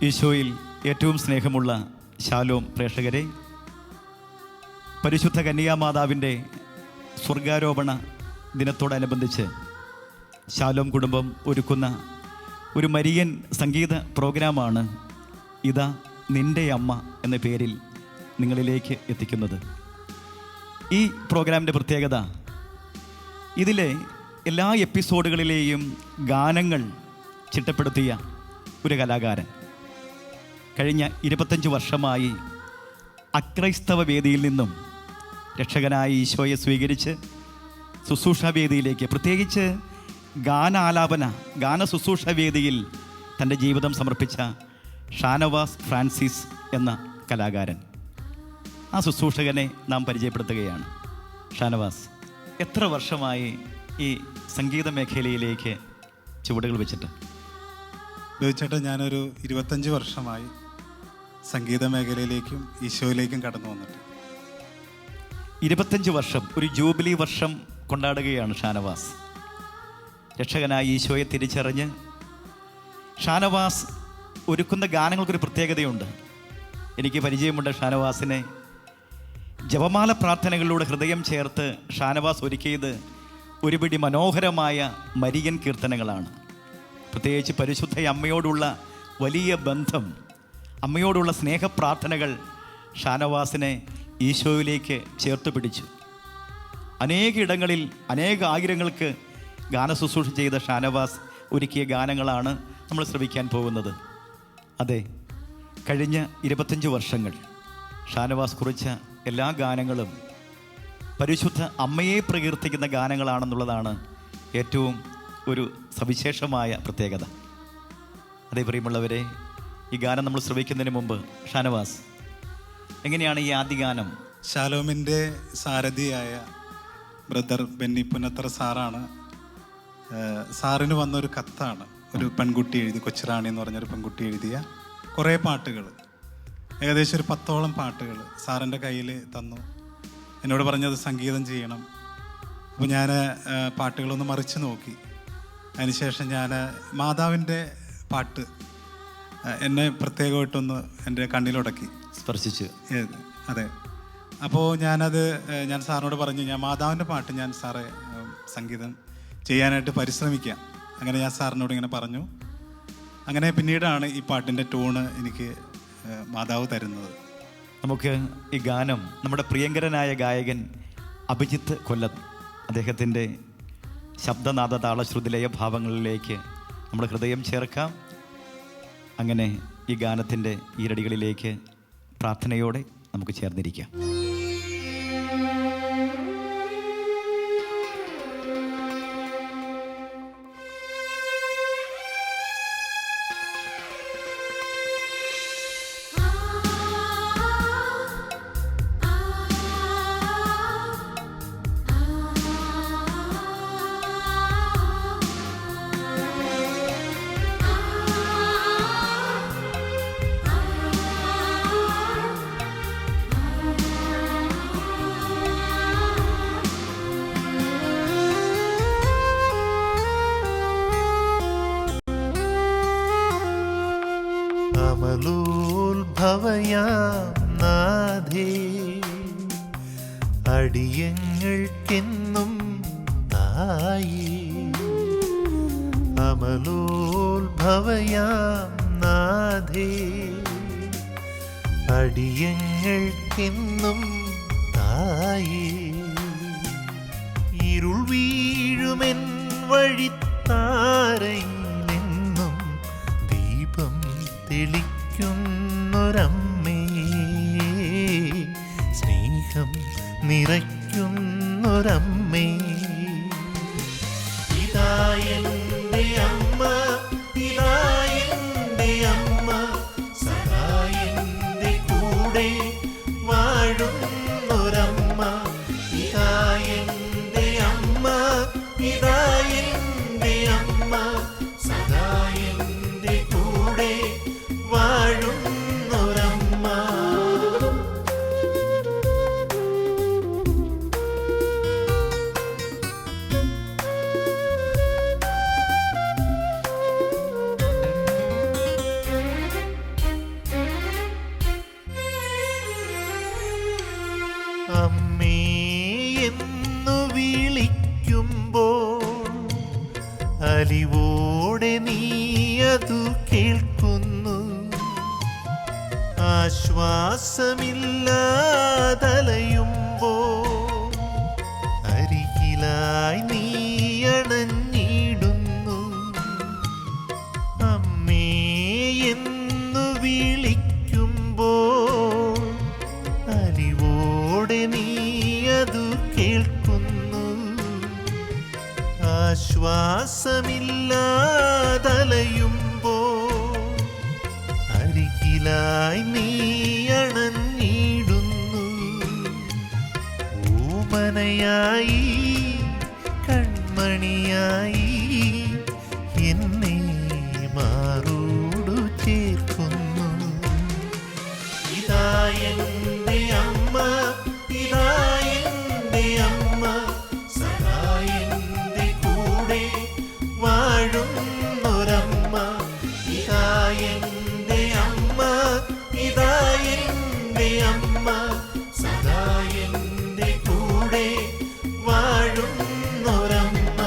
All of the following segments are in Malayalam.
ഈശോയിൽ ഏറ്റവും സ്നേഹമുള്ള ശാലോം പ്രേക്ഷകരെ, പരിശുദ്ധ കന്യാമാതാവിൻ്റെ സ്വർഗാരോപണ ദിനത്തോടനുബന്ധിച്ച് ശാലോം കുടുംബം ഒരുക്കുന്ന ഒരു മരിയൻ സംഗീത പ്രോഗ്രാമാണ് ഇതാ നിൻ്റെ അമ്മ എന്ന പേരിൽ നിങ്ങളിലേക്ക് എത്തിക്കുന്നത്. ഈ പ്രോഗ്രാമിൻ്റെ പ്രത്യേകത, ഇതിലെ എല്ലാ എപ്പിസോഡുകളിലെയും ഗാനങ്ങൾ ചിട്ടപ്പെടുത്തിയ ഒരു കലാകാരൻ കഴിഞ്ഞ 25 വർഷമായി അക്രൈസ്തവ വേദിയിൽ നിന്നും രക്ഷകനായ ഈശോയെ സ്വീകരിച്ച് ശുശ്രൂഷ വേദിയിലേക്ക്, പ്രത്യേകിച്ച് ഗാന ശുശ്രൂഷ വേദിയിൽ തൻ്റെ ജീവിതം സമർപ്പിച്ച ഷാനവാസ് ഫ്രാൻസിസ് എന്ന കലാകാരൻ. ആ ശുശ്രൂഷകനെ നാം പരിചയപ്പെടുത്തുകയാണ്. ഷാനവാസ്, എത്ര വർഷമായി ഈ സംഗീത മേഖലയിലേക്ക് ചുവടുകൾ വെച്ചിട്ട്? ചോദിച്ചേട്ടാ, ഞാനൊരു 25 വർഷമായി സംഗീത മേഖലയിലേക്കും ഈശോയിലേക്കും കടന്നു വന്നിട്ട്. 25 വർഷം, ഒരു ജൂബിലി വർഷം കൊണ്ടാടുകയാണ് ഷാനവാസ്. രക്ഷകനായ ഈശോയെ തിരിച്ചറിഞ്ഞ് ഷാനവാസ് ഒരുക്കുന്ന ഗാനങ്ങൾക്കൊരു പ്രത്യേകതയുണ്ട്. എനിക്ക് പരിചയമുണ്ട് ഷാനവാസിനെ. ജപമാല പ്രാർത്ഥനകളിലൂടെ ഹൃദയം ചേർത്ത് ഷാനവാസ് ഒരുക്കിയത് ഒരുപിടി മനോഹരമായ മരിയൻ കീർത്തനങ്ങളാണ്. പ്രത്യേകിച്ച് പരിശുദ്ധ അമ്മയോടുള്ള വലിയ ബന്ധം, അമ്മയോടുള്ള സ്നേഹപ്രാർത്ഥനകൾ ഷാനവാസിനെ ഈശോയിലേക്ക് ചേർത്ത് പിടിച്ചു. അനേക ഇടങ്ങളിൽ ആയിരങ്ങൾക്ക് ഗാനശുശ്രൂഷ ചെയ്ത ഷാനവാസ് ഒരുക്കിയ ഗാനങ്ങളാണ് നമ്മൾ ശ്രവിക്കാൻ പോകുന്നത്. അതെ, കഴിഞ്ഞ 25 വർഷങ്ങൾ ഷാനവാസ് കുറിച്ച എല്ലാ ഗാനങ്ങളും പരിശുദ്ധ അമ്മയെ പ്രകീർത്തിക്കുന്ന ഗാനങ്ങളാണെന്നുള്ളതാണ് ഏറ്റവും ഒരു സവിശേഷമായ പ്രത്യേകത. അതേ പ്രിയമുള്ളവരെ, ഈ ഗാനം നമ്മൾ ശ്രവിക്കുന്നതിന് മുമ്പ് ഷാനവാസ്, എങ്ങനെയാണ് ഈ ആദ്യ ഗാനം? ശാലോമിൻ്റെ സാരഥിയായ ബ്രദർ ബെന്നി പുന്നത്തറ സാറാണ്. സാറിന് വന്നൊരു കത്താണ് ഒരു പെൺകുട്ടി എഴുതി, കൊച്ചുറാണി എന്ന് പറഞ്ഞൊരു പെൺകുട്ടി എഴുതിയ കുറേ പാട്ടുകൾ, ഏകദേശം ഒരു 10ഓളം പാട്ടുകൾ സാറിൻ്റെ കയ്യിൽ തന്നു. എന്നോട് പറഞ്ഞത് സംഗീതം ചെയ്യണം. അപ്പോൾ ഞാൻ പാട്ടുകളൊന്ന് മറിച്ച് നോക്കി. അതിനുശേഷം ഞാൻ മാതാവിൻ്റെ പാട്ട് എന്നെ പ്രത്യേകമായിട്ടൊന്ന് എൻ്റെ കണ്ണിലുടക്കി, സ്പർശിച്ചു. അതെ. അപ്പോൾ ഞാൻ സാറിനോട് പറഞ്ഞു, ഞാൻ മാതാവിൻ്റെ പാട്ട് ഞാൻ സാറെ സംഗീതം ചെയ്യാനായിട്ട് പരിശ്രമിക്കാം. അങ്ങനെ ഞാൻ സാറിനോട് ഇങ്ങനെ പറഞ്ഞു. അങ്ങനെ പിന്നീടാണ് ഈ പാട്ടിൻ്റെ ടൂണ് എനിക്ക് മാതാവ് തരുന്നത്. നമുക്ക് ഈ ഗാനം നമ്മുടെ പ്രിയങ്കരനായ ഗായകൻ അഭിജിത്ത് കൊല്ലം, അദ്ദേഹത്തിൻ്റെ ശബ്ദനാദ താളശ്രുതി ലയ ഭാവങ്ങളിലേക്ക് നമ്മുടെ ഹൃദയം ചേർക്കാം. അങ്ങനെ ഈ ഗാനത്തിൻ്റെ ഈരടികളിലേക്ക് പ്രാർത്ഥനയോടെ നമുക്ക് ചേർന്നിരിക്കാം. അമലോത്ഭവയാം നാഥേ, അടിയങ്ങൾക്കെന്നും തായേ. അമലോത്ഭവയാം നാഥേ, അടിയങ്ങൾക്കെന്നും തായേ. ഇരുൾ വീഴുമെൻ വഴിത്താരയിലെന്നും ദീപം തെളിക്കുന്നൊരമ്മേ, സ്നേഹം നിറയ്ക്കുന്നൊരമ്മേ. ഇതാ എൻ്റെ അമ്മ, ഇതാ എൻ്റെ അമ്മ, സദാ എൻ്റെ കൂടെ വാഴുന്നൊരമ്മ. ഇതാ എൻ്റെ അമ്മ, ഇതാ എൻ്റെ അമ്മ, സദാ എൻ്റെ കൂടെ വാഴുന്നൊരമ്മ. ആശ്വാസമില്ലാതലയുമ്പോ അരികിലായി നീ അണഞ്ഞിടുന്നു. അമ്മേ എന്നു വിളിക്കുമ്പോൾ അലിവോടെ നീ അതു കേൾക്കുന്നു. ആശ്വാസമില്ലാതലയുമ്പോ അരികിലായി നീ അണഞ്ഞിടുന്നു. ഓമനയായി കൺമണിയായി എന്നെ മാറോടു ചേർക്കുന്നു. ഇതാ എൻ്റെ അമ്മ, ഇതാ എൻ്റെ അമ്മ, സദാ എൻ്റെ കൂടെ വാഴുന്നൊരമ്മ. ഇതാ എൻ്റെ അമ്മ, ഇതാ എൻ്റെ അമ്മ, സദാ എൻ്റെ കൂടെ വാഴുന്നൊരമ്മ.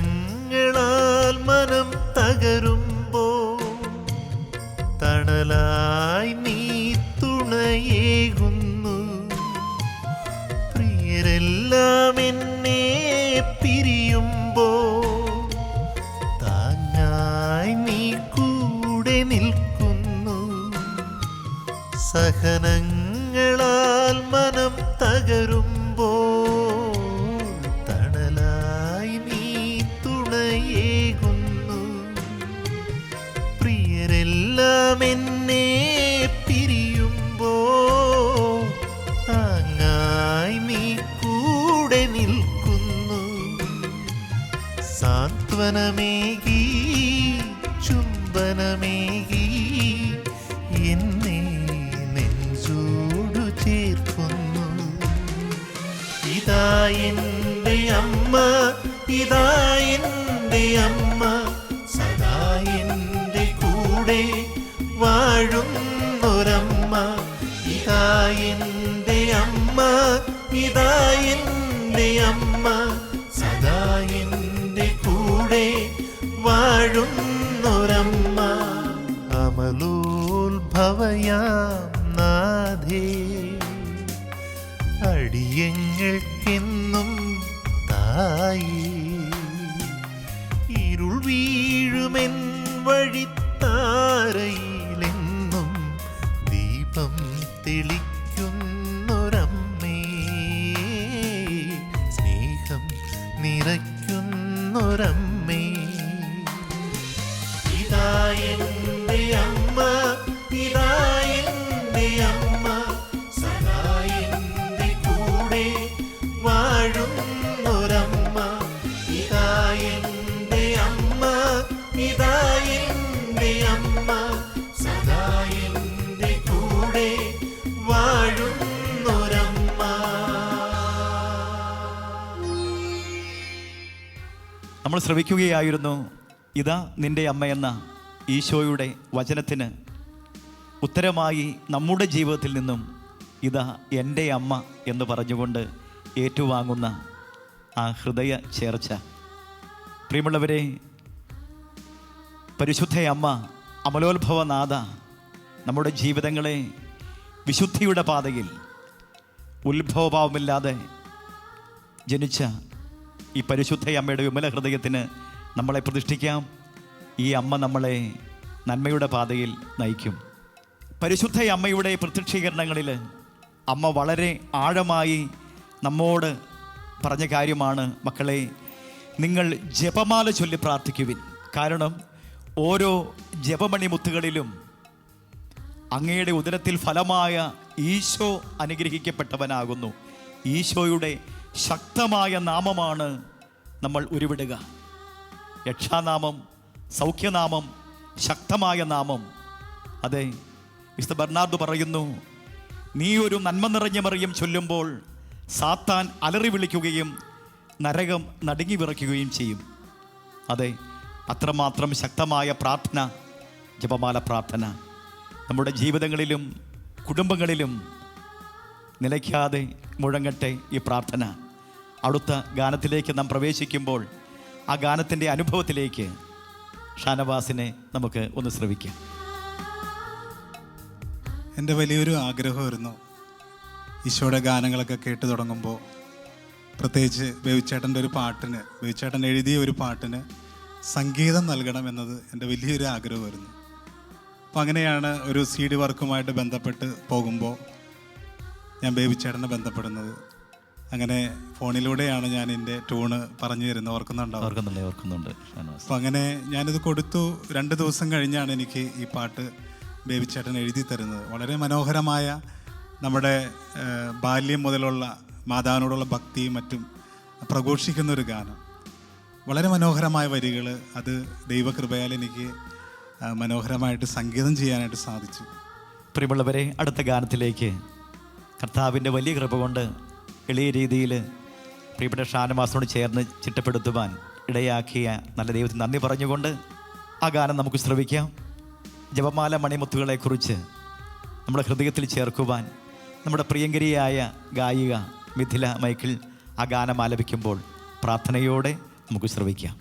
സഹനങ്ങളാൽ മനം തകരുമ്പോ തണലായി നീ തുണയേകുന്നു. പ്രിയരെല്ലാം എന്നെ പിരിയുമ്പോ താങ്ങായി നീ കൂടെ നിൽക്കുന്നു. സഹനങ്ങളാൽ മനം തകരുമ്പോ തണലായി നീ തുണയേകുന്നു. പ്രിയരെല്ലാം എന്നെ പിരിയുമ്പോ താങ്ങായി നീ കൂടെ നിൽക്കുന്നു. സാന്ത്വനമേകി ചുംബനമേകി എന്നെ നെഞ്ചോടു ചേർക്കുന്നു. ഇതാ എൻ്റെ അമ്മ, ഇതാ എൻ്റെ അമ്മ, സദാ എൻ്റെ കൂടെ വാഴുന്നൊരമ്മ. ഇതാ എൻ്റെ അമ്മ, ഇതാ എൻ്റെ അമ്മ, സദാ എൻ്റെ കൂടെ വാഴുന്നൊരമ്മ. അമലോത്ഭവയാം നാഥേ, അടിയങ്ങൾക്കെന്നും തായേ, ഇരുൾ വീഴുമെൻ വഴിത്താരയിലെന്നും ദീപം തെളിക്കുന്നൊരമ്മേ, സ്നേഹം നിറയ്ക്കുന്നൊരമ്മേ. ഇതാ എൻ്റെ അമ്മ, ഇതാ എൻ്റെ അമ്മ, സദാ എൻ്റെ കൂടെ വാഴുന്നൊരമ്മ. ഇതാ എൻ്റെ അമ്മ, ഇതാ എൻ്റെ അമ്മ, സദാ എൻ്റെ കൂടെ വാഴുന്നൊരമ്മ. നമ്മൾ ശ്രവിക്കുകയായിരുന്നു ഇതാ നിൻ്റെ അമ്മയെന്ന ഈശോയുടെ വചനത്തിന് ഉത്തരമായി നമ്മുടെ ജീവിതത്തിൽ നിന്നും ഇതാ എൻ്റെ അമ്മ എന്ന് പറഞ്ഞുകൊണ്ട് ഏറ്റുവാങ്ങുന്ന ആ ഹൃദയ ചേർച്ച. പ്രിയമുള്ളവരെ, പരിശുദ്ധ അമ്മ അമലോത്ഭവനാഥ നമ്മുടെ ജീവിതങ്ങളെ വിശുദ്ധിയുടെ പാതയിൽ ഉത്ഭവഭാവമില്ലാതെ ജനിച്ച ഈ പരിശുദ്ധ അമ്മയുടെ വിമല ഹൃദയത്തിന് നമ്മളെ പ്രതിഷ്ഠിക്കാം. ഈ അമ്മ നമ്മളെ നന്മയുടെ പാതയിൽ നയിക്കും. പരിശുദ്ധ അമ്മയുടെ പ്രത്യക്ഷീകരണങ്ങളിൽ അമ്മ വളരെ ആഴമായി നമ്മോട് പറഞ്ഞ കാര്യമാണ്, മക്കളെ നിങ്ങൾ ജപമാല ചൊല്ലി പ്രാർത്ഥിക്കുവിൻ. കാരണം ഓരോ ജപമണി മുത്തുകളിലും അങ്ങയുടെ ഉദരത്തിൽ ഫലമായ ഈശോ അനുഗ്രഹിക്കപ്പെട്ടവനാകുന്നു. ഈശോയുടെ ശക്തമായ നാമമാണ് നമ്മൾ ഉരുവിടുക. രക്ഷാനാമം, സൗഖ്യനാമം, ശക്തമായ നാമം. അതെ, വിശുദ്ധ ബർണാർഡ് പറയുന്നു, നീ ഒരു നന്മ നിറഞ്ഞ മറിയം ചൊല്ലുമ്പോൾ സാത്താൻ അലറി വിളിക്കുകയും നരകം നടുങ്ങി വിറയ്ക്കുകയും ചെയ്യും. അതെ, അത്രമാത്രം ശക്തമായ പ്രാർത്ഥന ജപമാല പ്രാർത്ഥന നമ്മുടെ ജീവിതങ്ങളിലും കുടുംബങ്ങളിലും നിലയ്ക്കാതെ മുഴങ്ങട്ടെ ഈ പ്രാർത്ഥന. അടുത്ത ഗാനത്തിലേക്ക് നാം പ്രവേശിക്കുമ്പോൾ ആ ഗാനത്തിൻ്റെ അനുഭവത്തിലേക്ക് ഷാനവാസിനെ നമുക്ക് ഒന്ന് ശ്രവിക്കാം. എൻ്റെ വലിയൊരു ആഗ്രഹമായിരുന്നു ഈശോയുടെ ഗാനങ്ങളൊക്കെ കേട്ട് തുടങ്ങുമ്പോൾ, പ്രത്യേകിച്ച് ബേബിച്ചേട്ടൻ്റെ ഒരു പാട്ടിന്, ബേബിച്ചേട്ടൻ എഴുതിയ ഒരു പാട്ടിന് സംഗീതം നൽകണം എന്നത് എൻ്റെ വലിയൊരു ആഗ്രഹമായിരുന്നു. അപ്പം അങ്ങനെയാണ് ഒരു CD വർക്കുമായിട്ട് ബന്ധപ്പെട്ട് പോകുമ്പോൾ ഞാൻ ബേബിച്ചേട്ടനെ ബന്ധപ്പെടുന്നത്. അങ്ങനെ ഫോണിലൂടെയാണ് ഞാൻ എൻ്റെ ട്യൂണ് പറഞ്ഞു തരുന്നത്. ഓർക്കുന്നുണ്ട്. അപ്പം അങ്ങനെ ഞാനിത് കൊടുത്തു. 2 ദിവസം കഴിഞ്ഞാണ് എനിക്ക് ഈ പാട്ട് ബേബിച്ചേട്ടൻ എഴുതി തരുന്നത്. വളരെ മനോഹരമായ നമ്മുടെ ബാല്യം മുതലുള്ള മാതാവിനോടുള്ള ഭക്തിയും മറ്റും പ്രഘോഷിക്കുന്ന ഒരു ഗാനം. വളരെ മനോഹരമായ വരികൾ. അത് ദൈവകൃപയാൽ എനിക്ക് മനോഹരമായിട്ട് സംഗീതം ചെയ്യാനായിട്ട് സാധിച്ചു. പ്രിയമുള്ളവരെ, അടുത്ത ഗാനത്തിലേക്ക് കർത്താവിൻ്റെ വലിയ കൃപ കൊണ്ട് എളിയ രീതിയിൽ പ്രിയപ്പെട്ട ഷാനവാസിനോട് ചേർന്ന് ചിട്ടപ്പെടുത്തുവാൻ ഇടയാക്കിയ നല്ല ദൈവത്തിന് നന്ദി പറഞ്ഞുകൊണ്ട് ആ ഗാനം നമുക്ക് ശ്രവിക്കാം. ജപമാല മണിമുത്തുകളെക്കുറിച്ച് നമ്മുടെ ഹൃദയത്തിൽ ചേർക്കുവാൻ നമ്മുടെ പ്രിയങ്കരിയായ ഗായിക മിഥില മൈക്കിൾ ആ ഗാനം ആലപിക്കുമ്പോൾ പ്രാർത്ഥനയോടെ നമുക്ക് ശ്രവിക്കാം.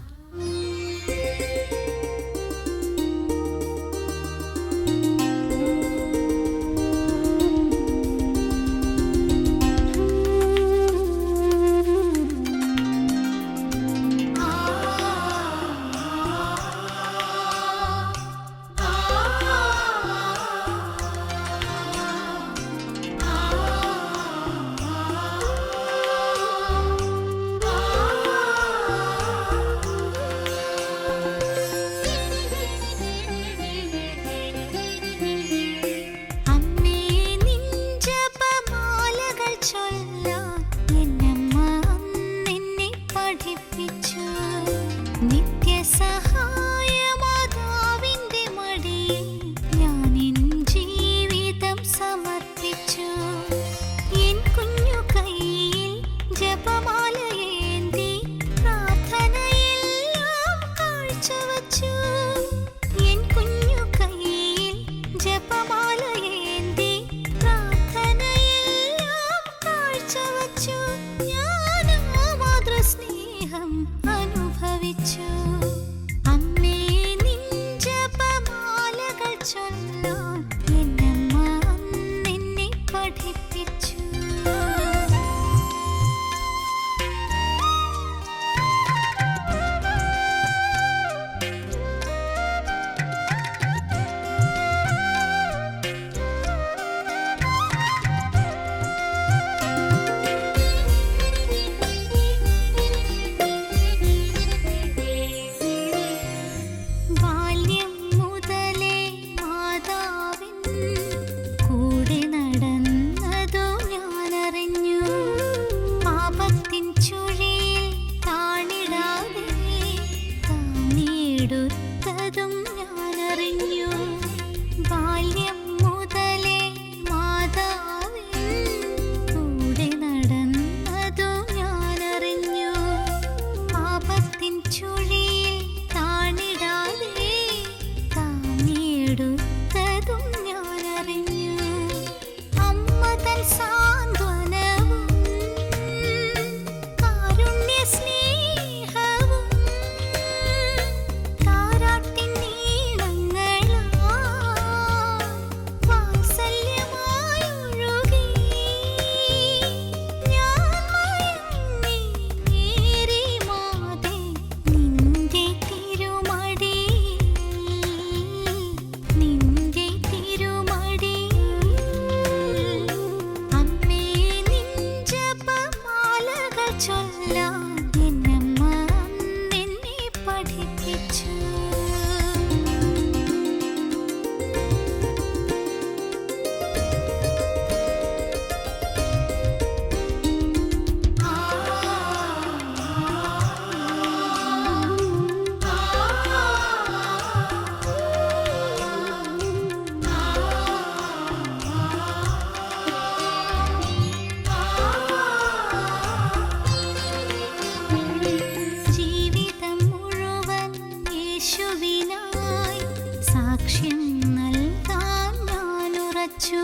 സാക്ഷ്യം നൽകാൻ ഞാൻ ഉറച്ചു.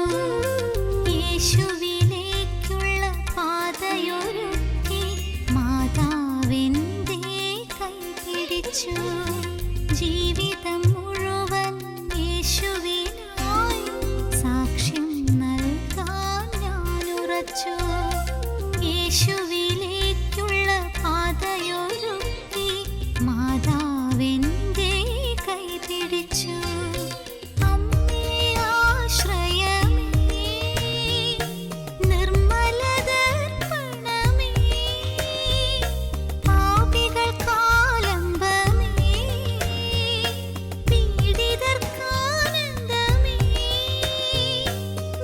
യേശുവിലേക്കുള്ള പാതയൊരുക്കി മാതാവിൻ്റെ കൈ പിടിച്ചു. ജീവിതം മുഴുവൻ യേശുവിനായി സാക്ഷ്യം നൽകാൻ ഞാൻ ഉറച്ചു. യേശുവിലേക്കുള്ള പാതയൊരുക്കി മാതാവിൻ്റെ കൈ പിടിച്ചു. അമ്മേ ആശ്രയമേ, നിർമ്മലദർപ്പണമേ, പാപികൾക്കാലംബമേ, പീഡിതർക്കാനന്ദമേ,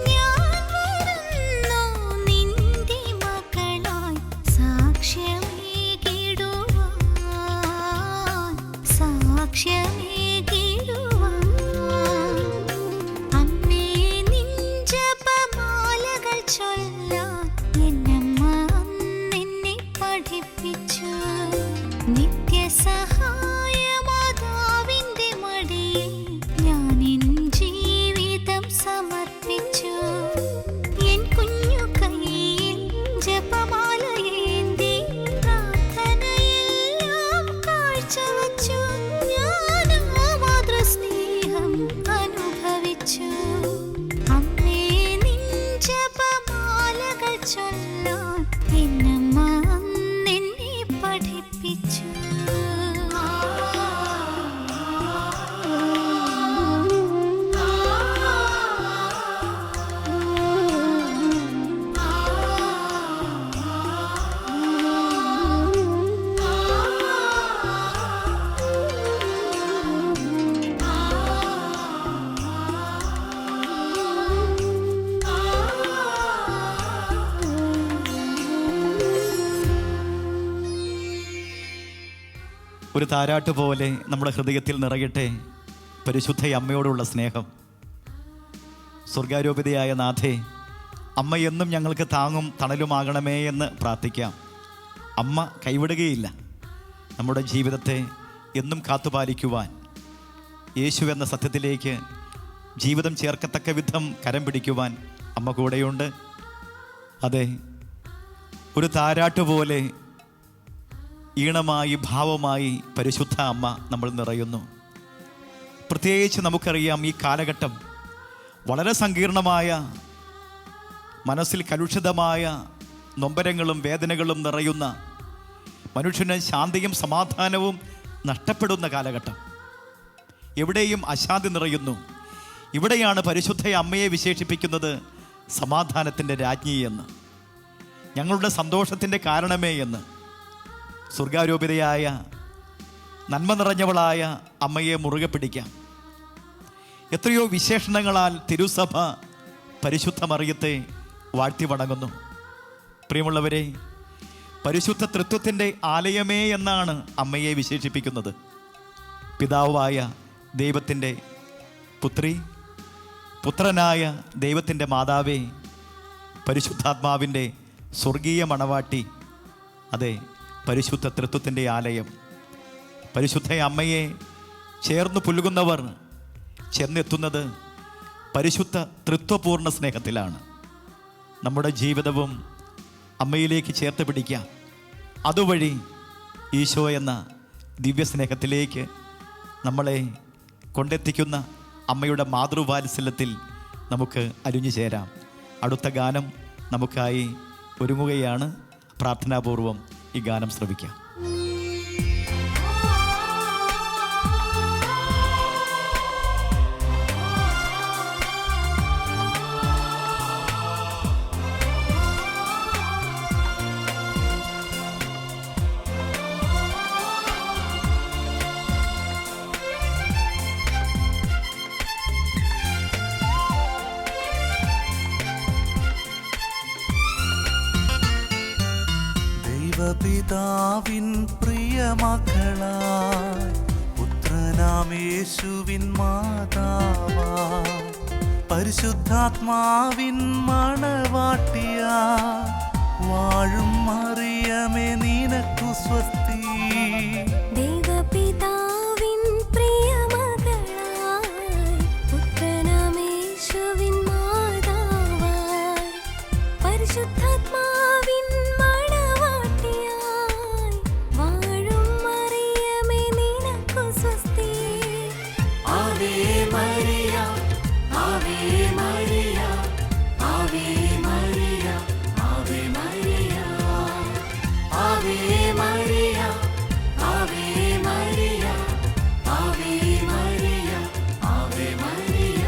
ഞാൻ വരുന്നു നിന്റെ മകളായി സാക്ഷ്യമേകിടുവാൻ. അമ്മേ നിൻ ജപമാലകൾ ചൊല്ലാൻ എന്നമ്മ അന്നെന്നെ പഠിപ്പിച്ചു. നിത്യസഹായ മാതാവിൻ്റെ മടിയിൽ ഞാൻ എൻ ജീവിതം സമർപ്പിച്ചു. എൻ കുഞ്ഞു കയ്യിൽ ജപമാലയേന്തി പ്രാർത്ഥനയെല്ലാം കാഴ്ചവച്ചു. ഞാൻ ആ മാതൃസ്നേഹം അനുഭവിച്ചു. അമ്മേ നിൻ ജപമാലകൾ ചൊല്ലാൻ എന്നമ്മ അന്നെന്നെ പഠിപ്പിച്ചു. ഒരു താരാട്ട് പോലെ നമ്മുടെ ഹൃദയത്തിൽ നിറയട്ടെ പരിശുദ്ധ അമ്മയോടുള്ള സ്നേഹം. സ്വർഗാരോപിതയായ നാഥേ, അമ്മ എന്നും ഞങ്ങൾക്ക് താങ്ങും തണലുമാകണമേ എന്ന് പ്രാർത്ഥിക്കാം. അമ്മ കൈവിടുകയില്ല. നമ്മുടെ ജീവിതത്തെ എന്നും കാത്തുപാലിക്കുവാൻ യേശു എന്ന സത്യത്തിലേക്ക് ജീവിതം ചേർക്കത്തക്ക വിധം കരം പിടിക്കുവാൻ അമ്മ കൂടെയുണ്ട്. അതെ, ഒരു താരാട്ട് പോലെ ഈണമായി ഭാവമായി പരിശുദ്ധ അമ്മ നമ്മൾ നിറയുന്നു. പ്രത്യേകിച്ച് നമുക്കറിയാം, ഈ കാലഘട്ടം വളരെ സങ്കീർണമായ, മനസ്സിൽ കലുഷിതമായ നൊമ്പരങ്ങളും വേദനകളും നിറയുന്ന, മനുഷ്യന് ശാന്തിയും സമാധാനവും നഷ്ടപ്പെടുന്ന കാലഘട്ടം. എവിടെയും അശാന്തി നിറയുന്നു. ഇവിടെയാണ് പരിശുദ്ധ അമ്മയെ വിശേഷിപ്പിക്കുന്നത് സമാധാനത്തിൻ്റെ രാജ്ഞി എന്ന്, ഞങ്ങളുടെ സന്തോഷത്തിൻ്റെ കാരണമേ എന്ന്. സ്വർഗാരോപിതയായ നന്മ നിറഞ്ഞവളായ അമ്മയെ മുറുകെ പിടിക്കാം. എത്രയോ വിശേഷണങ്ങളാൽ തിരുസഭ പരിശുദ്ധ മറിയത്തെ വാഴ്ത്തി വണങ്ങുന്നു. പ്രിയമുള്ളവരെ, പരിശുദ്ധ തൃത്വത്തിൻ്റെ ആലയമേ എന്നാണ് അമ്മയെ വിശേഷിപ്പിക്കുന്നത്. പിതാവായ ദൈവത്തിൻ്റെ പുത്രി, പുത്രനായ ദൈവത്തിൻ്റെ മാതാവേ, പരിശുദ്ധാത്മാവിൻ്റെ സ്വർഗീയ മണവാട്ടി, അതെ, പരിശുദ്ധ തൃത്വത്തിൻ്റെ ആലയം. പരിശുദ്ധ അമ്മയെ ചേർന്ന് പുലുകുന്നവർ ചെന്നെത്തുന്നത് പരിശുദ്ധ തൃത്വപൂർണ്ണ സ്നേഹത്തിലാണ്. നമ്മുടെ ജീവിതവും അമ്മയിലേക്ക് ചേർത്ത് പിടിക്കാം. അതുവഴി ഈശോ എന്ന ദിവ്യസ്നേഹത്തിലേക്ക് നമ്മളെ കൊണ്ടെത്തിക്കുന്ന അമ്മയുടെ മാതൃവാത്സല്യത്തിൽ നമുക്ക് അലിഞ്ഞു ചേരാം. അടുത്ത ഗാനം നമുക്കായി ഒരുങ്ങുകയാണ്. പ്രാർത്ഥനാപൂർവം ഈ ഗാനം ശ്രവിക്കാം. പിതാവിൻ പ്രിയമക്കളായി പുത്രനാം യേശുവിൻ മാതാവായി പരിശുദ്ധാത്മാവിൻ മണവാട്ടിയായി വാഴും മറിയമേ നിനക്കു സ്വസ്തി. ദൈവപിതാവിൻ പ്രിയമകളായി Ave Maria, Ave Maria, Ave Maria, Ave Maria, Ave Maria, Ave Maria, Ave Maria, Ave Maria.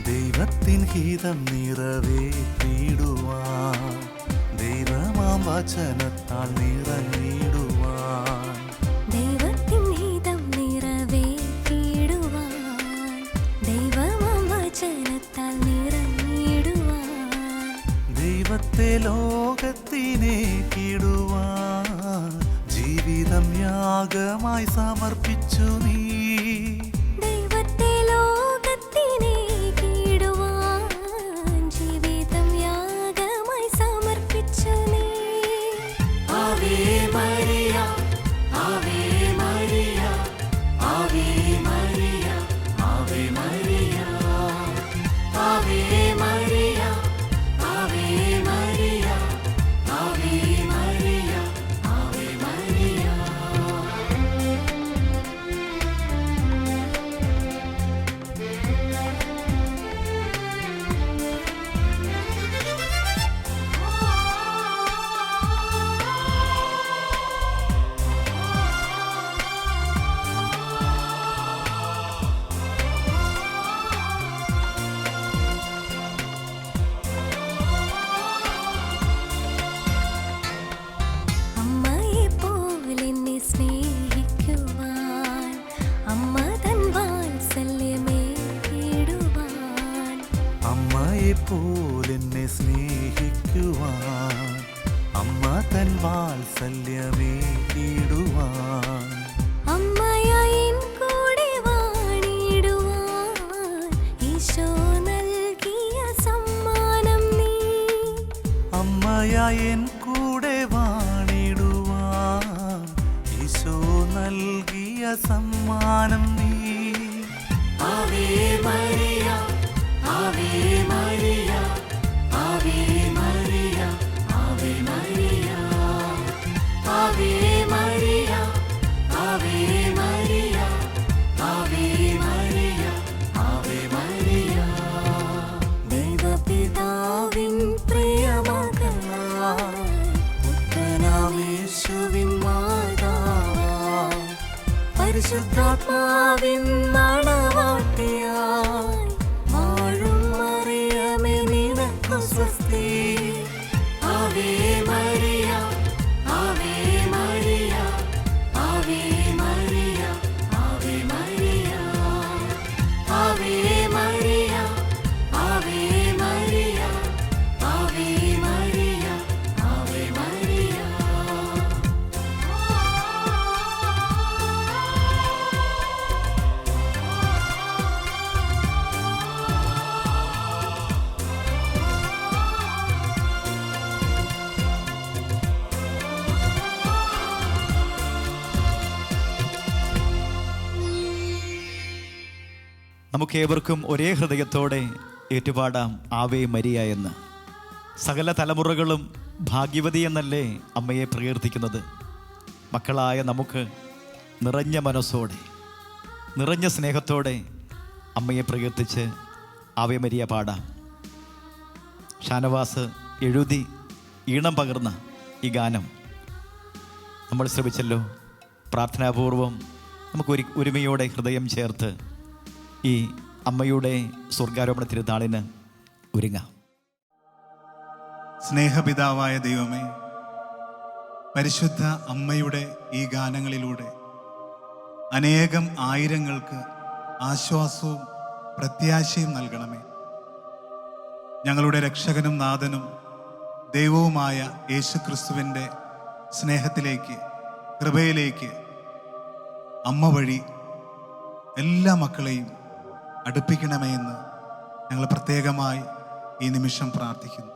ദൈവത്തിൻ ഹിതം നിറവേറ്റിടുവാൻ, ദൈവമാം വചനത്താൽ നിറഞ്ഞിടുവാൻ, ദൈവത്തിൻ ഹിതം നിറവേറ്റിടുവാൻ, ദൈവമാം വചനത്താൽ നിറഞ്ഞിടുവാൻ, ദൈവത്തെ ലോകത്തിനേകിടുവാൻ ജീവിതം യാഗമായി സമർപ്പിച്ചു നീ. ദൈവത്തെ ലോകത്തിനേകിടുവാൻ ജീവിതം യാഗമായി സമർപ്പിച്ചു നീ. Ave Maria, Ave Maria, Ave Maria, Ave Maria, Ave Maria, Ave Maria, Ave Maria, Ave Maria. അമ്മയെപ്പോലെന്നെ സ്നേഹിക്കുവാൻ, അമ്മ തൻ വാത്സല്യമേകിടുവാൻ, അമ്മയെപ്പോലെന്നെ സ്നേഹിക്കുവാൻ, അമ്മ തൻ വാത്സല്യമേകിടുവാൻ, അമ്മയായി എൻ കൂടെ വാണിടുവാൻ ഈശോ നൽകിയ സമ്മാനം നീ. അമ്മയായി എൻ കൂടെ വാണിടുവാൻ ഈശോ നൽകിയ സമ്മാനം നീ. Ave Maria, Ave Maria, Ave Maria, Ave Maria, Ave Maria, Ave Maria, Ave Maria, Ave Maria. ദൈവപിതാവിൻ പ്രിയമകളായി, പുത്രനാം യേശുവിൻ മാതാവായി, പരിശുദ്ധാത്മാവിൻ മണവാട്ടിയായി വാഴും മറിയമേ നിനക്കു സ്വസ്തി. Ave Maria, Ave Maria, Ave Maria, Ave Maria, Ave Maria, Ave Maria, Ave Maria, Ave Maria. നമുക്കേവർക്കും ഒരേ ഹൃദയത്തോടെ ഏറ്റുപാടാം ആവേ മരിയ എന്ന്. സകല തലമുറകളും ഭാഗ്യവതി എന്നല്ലേ അമ്മയെ പ്രകീർത്തിക്കുന്നത്. മക്കളായ നമുക്ക് നിറഞ്ഞ മനസ്സോടെ നിറഞ്ഞ സ്നേഹത്തോടെ അമ്മയെ പ്രകീർത്തിച്ച് ആവേ മരിയ പാടാം. ഷാനവാസ് എഴുതി ഈണം പകർന്ന ഈ ഗാനം നമ്മൾ ശ്രമിച്ചല്ലോ. പ്രാർത്ഥനാപൂർവം നമുക്ക് ഒരുമയോടെ ഹൃദയം ചേർത്ത് ഈ അമ്മയുടെ സ്വർഗാരോപണ തിരുനാളിന് ഒരുങ്ങാം. സ്നേഹപിതാവായ ദൈവമേ, പരിശുദ്ധ അമ്മയുടെ ഈ ഗാനങ്ങളിലൂടെ അനേകം ആയിരങ്ങൾക്ക് ആശ്വാസവും പ്രത്യാശയും നൽകണമേ. ഞങ്ങളുടെ രക്ഷകനും നാഥനും ദൈവവുമായ യേശുക്രിസ്തുവിൻ്റെ സ്നേഹത്തിലേക്ക്, കൃപയിലേക്ക് അമ്മ വഴി എല്ലാ മക്കളെയും അടുപ്പിക്കണമേ എന്ന് ഞങ്ങൾ പ്രത്യേകമായി ഈ നിമിഷം പ്രാർത്ഥിക്കുന്നു.